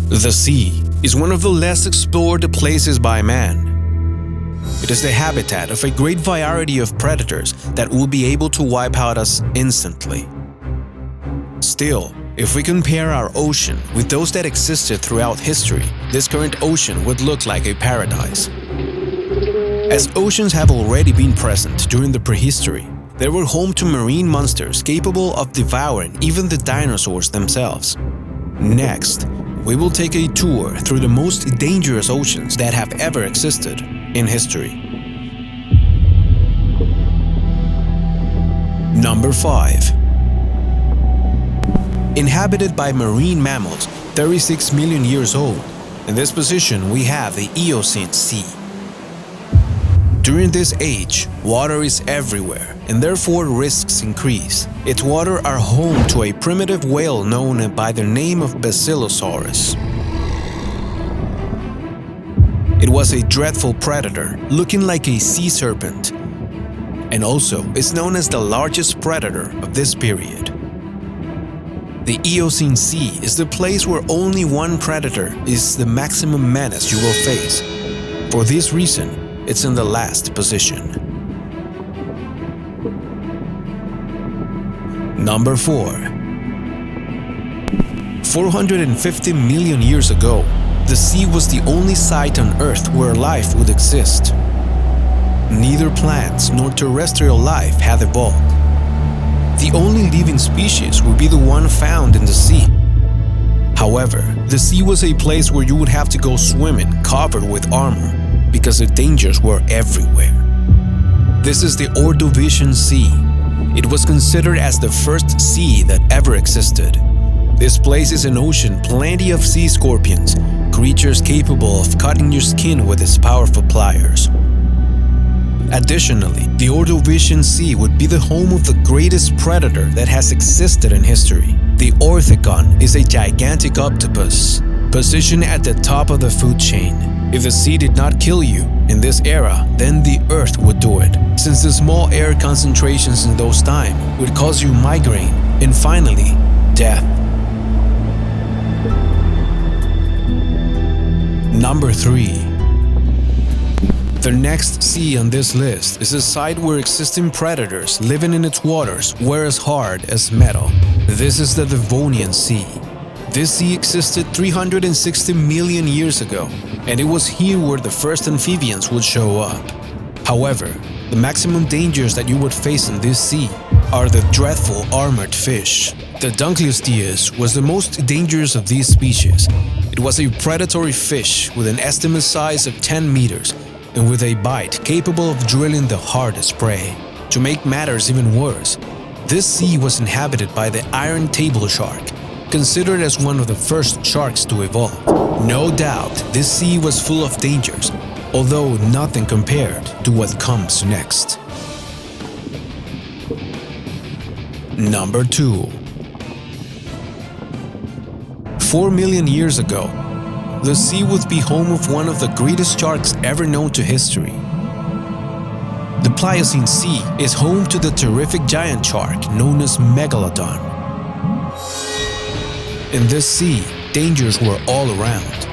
The sea is one of the less explored places by man. It is the habitat of a great variety of predators that will be able to wipe out us instantly. Still, if we compare our ocean with those that existed throughout history, this current ocean would look like a paradise. As oceans have already been present during the prehistory, they were home to marine monsters capable of devouring even the dinosaurs themselves. Next, we will take a tour through the most dangerous oceans that have ever existed in history. Number 5. Inhabited by marine mammals 36 million years old, in this position we have the Eocene Sea. During this age, water is everywhere, and therefore risks increase. Its waters are home to a primitive whale known by the name of Basilosaurus. It was a dreadful predator, looking like a sea serpent, and also is known as the largest predator of this period. The Eocene Sea is the place where only one predator is the maximum menace you will face. For this reason, it's in the last position. Number 4. 450 million years ago, the sea was the only site on Earth where life would exist. Neither plants nor terrestrial life had evolved. The only living species would be the one found in the sea. However, the sea was a place where you would have to go swimming covered with armor, because the dangers were everywhere. This is the Ordovician Sea. It was considered as the first sea that ever existed. This place is an ocean plenty of sea scorpions, creatures capable of cutting your skin with its powerful pliers. Additionally, the Ordovician Sea would be the home of the greatest predator that has existed in history. The Orthicon is a gigantic octopus, positioned at the top of the food chain. If the sea did not kill you in this era, then the Earth would do it, since the small air concentrations in those times would cause you migraine and finally, death. Number 3. The next sea on this list is a site where existing predators living in its waters were as hard as metal. This is the Devonian Sea. This sea existed 360 million years ago, and it was here where the first amphibians would show up. However, the maximum dangers that you would face in this sea are the dreadful armored fish. The Dunkleosteus was the most dangerous of these species. It was a predatory fish with an estimated size of 10 meters and with a bite capable of drilling the hardest prey. To make matters even worse, this sea was inhabited by the iron table shark, considered as one of the first sharks to evolve. No doubt, this sea was full of dangers, although nothing compared to what comes next. Number 2. 4 million years ago, the sea would be home of one of the greatest sharks ever known to history. The Pliocene Sea is home to the terrific giant shark known as Megalodon. In this sea, dangers were all around.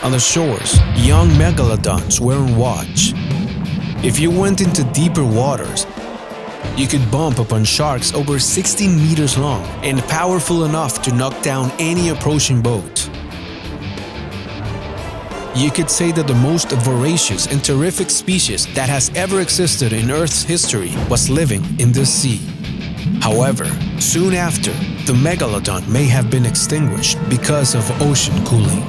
On the shores, young megalodons were on watch. If you went into deeper waters, you could bump upon sharks over 16 meters long and powerful enough to knock down any approaching boat. You could say that the most voracious and terrific species that has ever existed in Earth's history was living in this sea. However, soon after, the Megalodon may have been extinguished because of ocean cooling.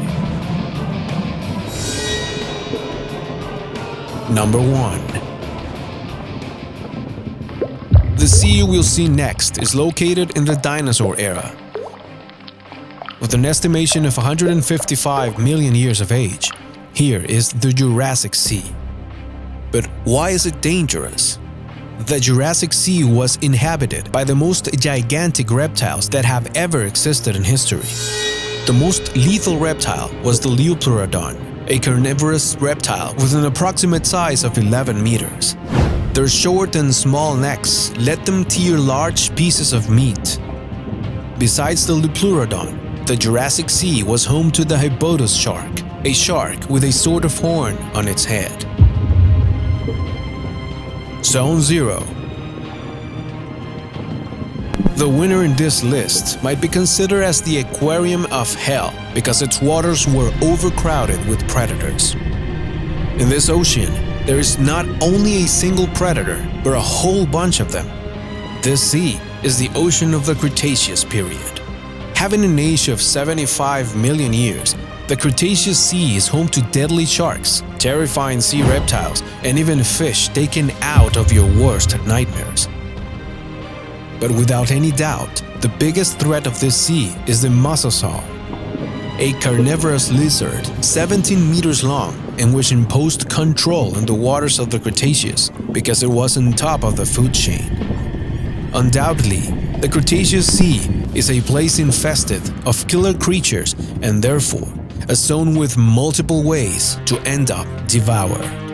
Number 1. The sea you will see next is located in the dinosaur era. With an estimation of 155 million years of age, here is the Jurassic Sea. But why is it dangerous? The Jurassic Sea was inhabited by the most gigantic reptiles that have ever existed in history. The most lethal reptile was the Leupleurodon, a carnivorous reptile with an approximate size of 11 meters. Their short and small necks let them tear large pieces of meat. Besides the Leupleurodon, the Jurassic Sea was home to the Hippopotamus shark, a shark with a sort of horn on its head. Zone 0. The winner in this list might be considered as the aquarium of hell because its waters were overcrowded with predators. In this ocean, there is not only a single predator, but a whole bunch of them. This sea is the ocean of the Cretaceous period. Having an age of 75 million years, the Cretaceous Sea is home to deadly sharks, terrifying sea reptiles, and even fish taken out of your worst nightmares. But without any doubt, the biggest threat of this sea is the mosasaur, a carnivorous lizard 17 meters long and which imposed control in the waters of the Cretaceous because it was on top of the food chain. Undoubtedly, the Cretaceous Sea is a place infested of killer creatures and therefore a zone with multiple ways to end up devoured.